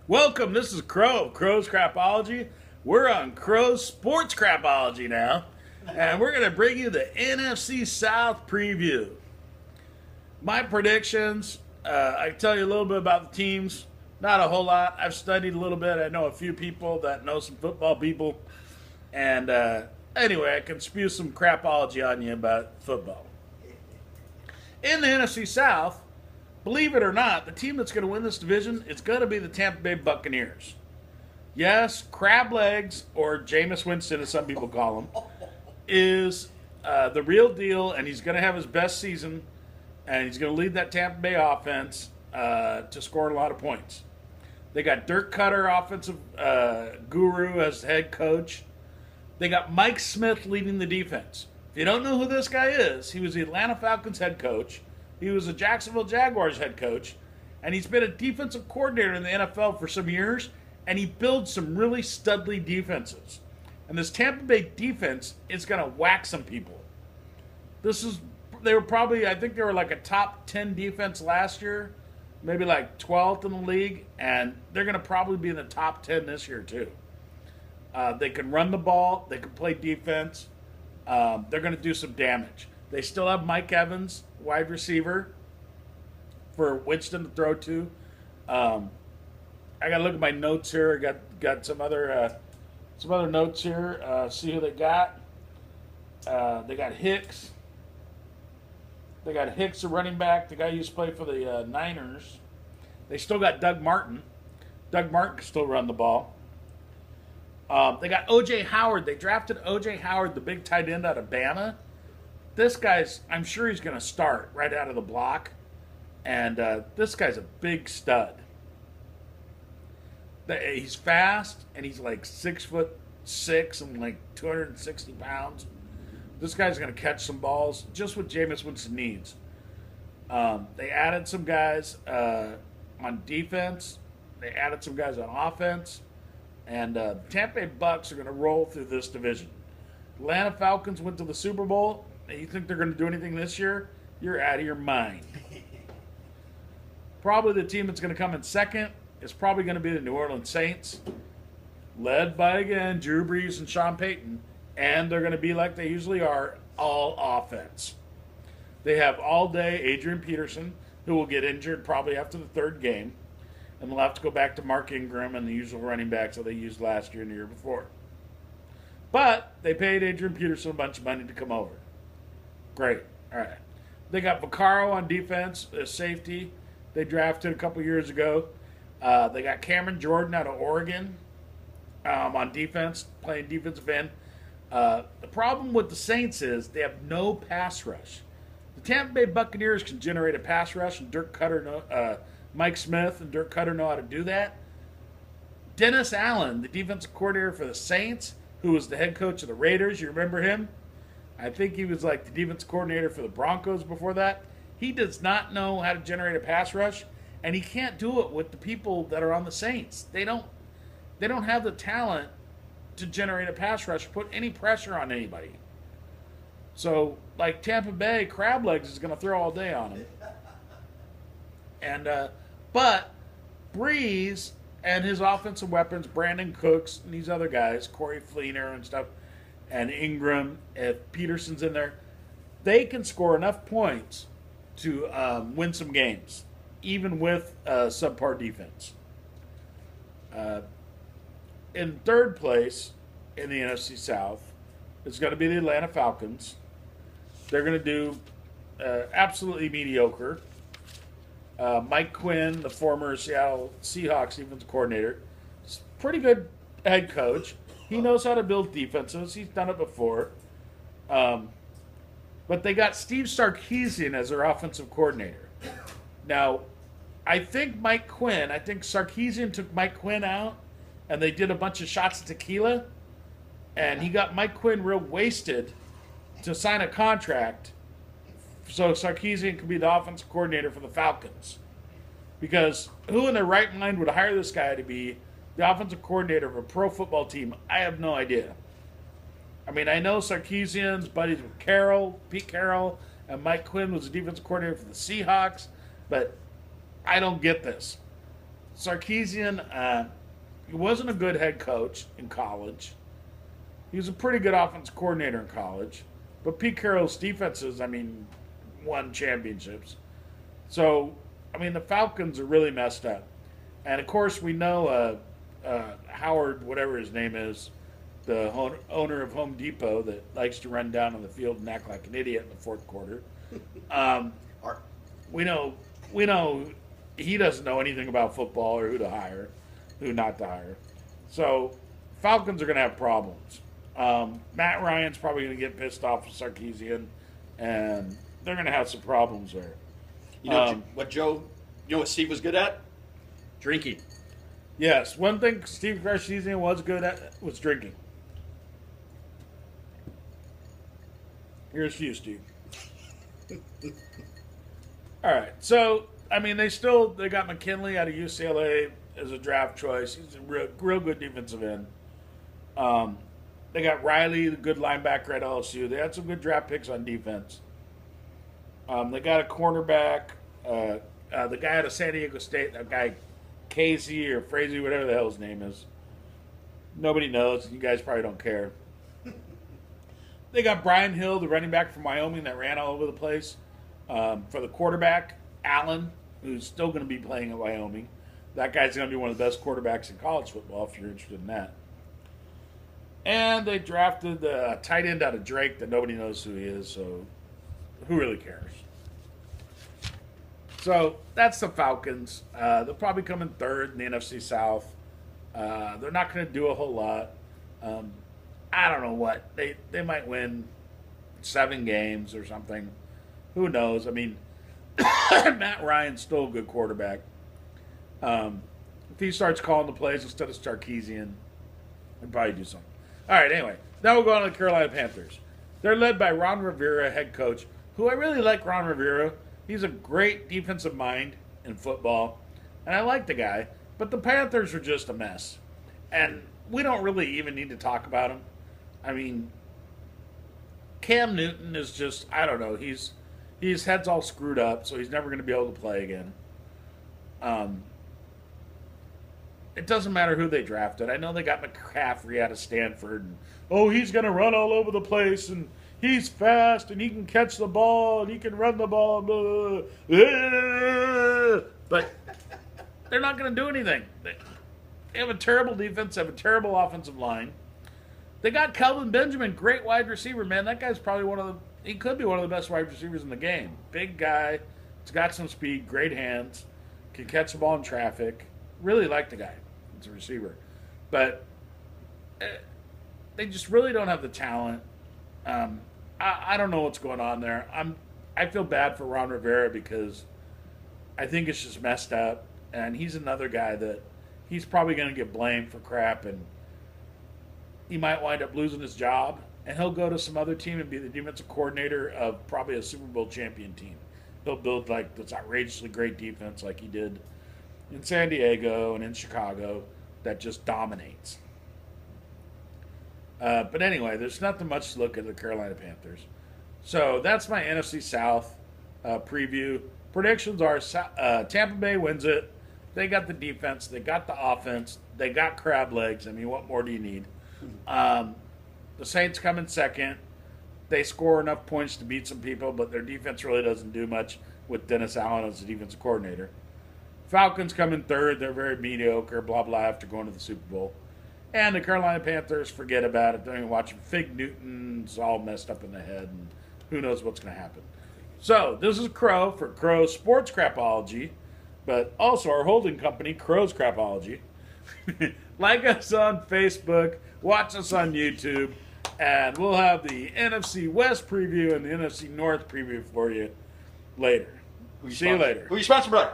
Welcome, this is Crow, Crow's Crapology. We're on Crow's Sports Crapology now, and we're going to bring you the NFC South preview. My predictions, I can tell you a little bit about the teams, not a whole lot. I've studied a little bit. I know a few people that know some football people, and anyway, I can spew some crapology on you about football. In the NFC South, believe it or not, the team that's going to win this division is going to be the Tampa Bay Buccaneers. Yes, Crab Legs, or Jameis Winston, as some people call him, is the real deal, and he's going to have his best season, and he's going to lead that Tampa Bay offense to score a lot of points. They got Dirk Cutter, offensive guru, as head coach. They got Mike Smith leading the defense. If you don't know who this guy is, he was the Atlanta Falcons head coach. He was a Jacksonville Jaguars head coach, and he's been a defensive coordinator in the NFL for some years, and he builds some really studly defenses. And this Tampa Bay defense is going to whack some people. They were probably, I think they were like a top 10 defense last year, maybe like 12th in the league, and they're going to probably be in the top 10 this year too. They can run the ball, they can play defense, they're going to do some damage. They still have Mike Evans, wide receiver, for Winston to throw to. I got to look at my notes here. I got some other notes here. See who they got. They got Hicks. They got Hicks, a running back. The guy who used to play for the Niners. They still got Doug Martin. Doug Martin can still run the ball. They got O.J. Howard. They drafted O.J. Howard, the big tight end out of Bama. This guy's, I'm sure he's going to start right out of the block. And this guy's a big stud. He's fast, and he's like 6'6" and like 260 pounds. This guy's going to catch some balls, just what Jameis Winston needs. They added some guys on defense. They added some guys on offense. And the Tampa Bay Bucks are going to roll through this division. Atlanta Falcons went to the Super Bowl. You think they're going to do anything this year? You're out of your mind. Probably the team that's going to come in second is probably going to be the New Orleans Saints, led by, again, Drew Brees and Sean Payton. And they're going to be like they usually are, all offense. They have all day Adrian Peterson, who will get injured probably after the third game. And they'll have to go back to Mark Ingram and the usual running backs that they used last year and the year before. But they paid Adrian Peterson a bunch of money to come over. Great. All right. They got Vaccaro on defense, safety. They drafted a couple years ago. They got Cameron Jordan out of Oregon on defense, playing defensive end. The problem with the Saints is they have no pass rush. The Tampa Bay Buccaneers can generate a pass rush, and Mike Smith and Dirk Cutter know how to do that. Dennis Allen, the defensive coordinator for the Saints, who was the head coach of the Raiders, you remember him? I think he was like the defense coordinator for the Broncos before that. He does not know how to generate a pass rush, and he can't do it with the people that are on the Saints. They don't have the talent to generate a pass rush, put any pressure on anybody. So, like Tampa Bay, Crab Legs is going to throw all day on him. And but Breeze and his offensive weapons, Brandon Cooks and these other guys, Corey Fleener and stuff, and Ingram, if Peterson's in there, they can score enough points to win some games, even with subpar defense. In third place in the NFC South is going to be the Atlanta Falcons. They're going to do absolutely mediocre. Mike Quinn, the former Seattle Seahawks defensive coordinator, is a pretty good head coach. He knows how to build defenses. He's done it before. But they got Steve Sarkisian as their offensive coordinator. Now, I think Sarkisian took Mike Quinn out, and they did a bunch of shots of tequila, and he got Mike Quinn real wasted to sign a contract so Sarkisian could be the offensive coordinator for the Falcons. Because who in their right mind would hire this guy to be the offensive coordinator of a pro football team? I have no idea. I mean, I know Sarkisian's buddies with Pete Carroll, and Mike Quinn was the defensive coordinator for the Seahawks, but I don't get this. Sarkisian, he wasn't a good head coach in college. He was a pretty good offense coordinator in college. But Pete Carroll's defenses, won championships. So, the Falcons are really messed up. And, of course, we know Howard, whatever his name is, the owner of Home Depot that likes to run down on the field and act like an idiot in the fourth quarter. We know he doesn't know anything about football or who to hire, who not to hire. So Falcons are going to have problems. Matt Ryan's probably going to get pissed off with Sarkisian, and they're going to have some problems there. You know what Steve was good at? Drinking. Yes, one thing Steve Sarkisian was good at was drinking. Here's to you, Steve. All right, so they got McKinley out of UCLA as a draft choice. He's a real good defensive end. They got Riley, the good linebacker at LSU. They had some good draft picks on defense. They got a cornerback, the guy out of San Diego State, that guy Casey or Frazee, whatever the hell his name is. Nobody knows. You guys probably don't care. They got Brian Hill, the running back from Wyoming that ran all over the place. For the quarterback, Allen, who's still going to be playing at Wyoming. That guy's going to be one of the best quarterbacks in college football if you're interested in that. And they drafted the tight end out of Drake that nobody knows who he is, so who really cares? So that's the Falcons. They'll probably come in third in the NFC South. They're not going to do a whole lot. I don't know what. They might win 7 games or something. Who knows? Matt Ryan's still a good quarterback. If he starts calling the plays instead of Sarkisian, he'll probably do something. All right, anyway. Now we'll go on to the Carolina Panthers. They're led by Ron Rivera, head coach, who I really like Ron Rivera. He's a great defensive mind in football, and I like the guy. But the Panthers are just a mess. And we don't really even need to talk about him. Cam Newton is just, I don't know, his head's all screwed up, so he's never going to be able to play again. It doesn't matter who they drafted. I know they got McCaffrey out of Stanford. And, he's going to run all over the place, and he's fast, and he can catch the ball, and he can run the ball. Blah, blah. But they're not going to do anything. They have a terrible defense. They have a terrible offensive line. They got Kelvin Benjamin, great wide receiver, man. That guy's probably he could be one of the best wide receivers in the game. Big guy. He's got some speed, great hands, can catch the ball in traffic. Really like the guy. He's a receiver. But they just really don't have the talent. I don't know what's going on there. I feel bad for Ron Rivera because I think it's just messed up. And he's another guy that he's probably going to get blamed for crap, and he might wind up losing his job, and he'll go to some other team and be the defensive coordinator of probably a Super Bowl champion team. He'll build this outrageously great defense like he did in San Diego and in Chicago that just dominates. But anyway, there's nothing much to look at the Carolina Panthers. So that's my NFC South preview. Predictions are Tampa Bay wins it. They got the defense. They got the offense. They got crab legs. What more do you need? The Saints come in second. They score enough points to beat some people, but their defense really doesn't do much with Dennis Allen as the defensive coordinator. Falcons come in third. They're very mediocre, blah, blah, after going to the Super Bowl. And the Carolina Panthers, forget about it. Don't even watch them. Fig Newton's all messed up in the head, and who knows what's going to happen. So, this is Crow for Crow Sports Crapology, but also our holding company, Crow's Crapology. Like us on Facebook, watch us on YouTube, and we'll have the NFC West preview and the NFC North preview for you later. See you later. Who you sponsor, brother?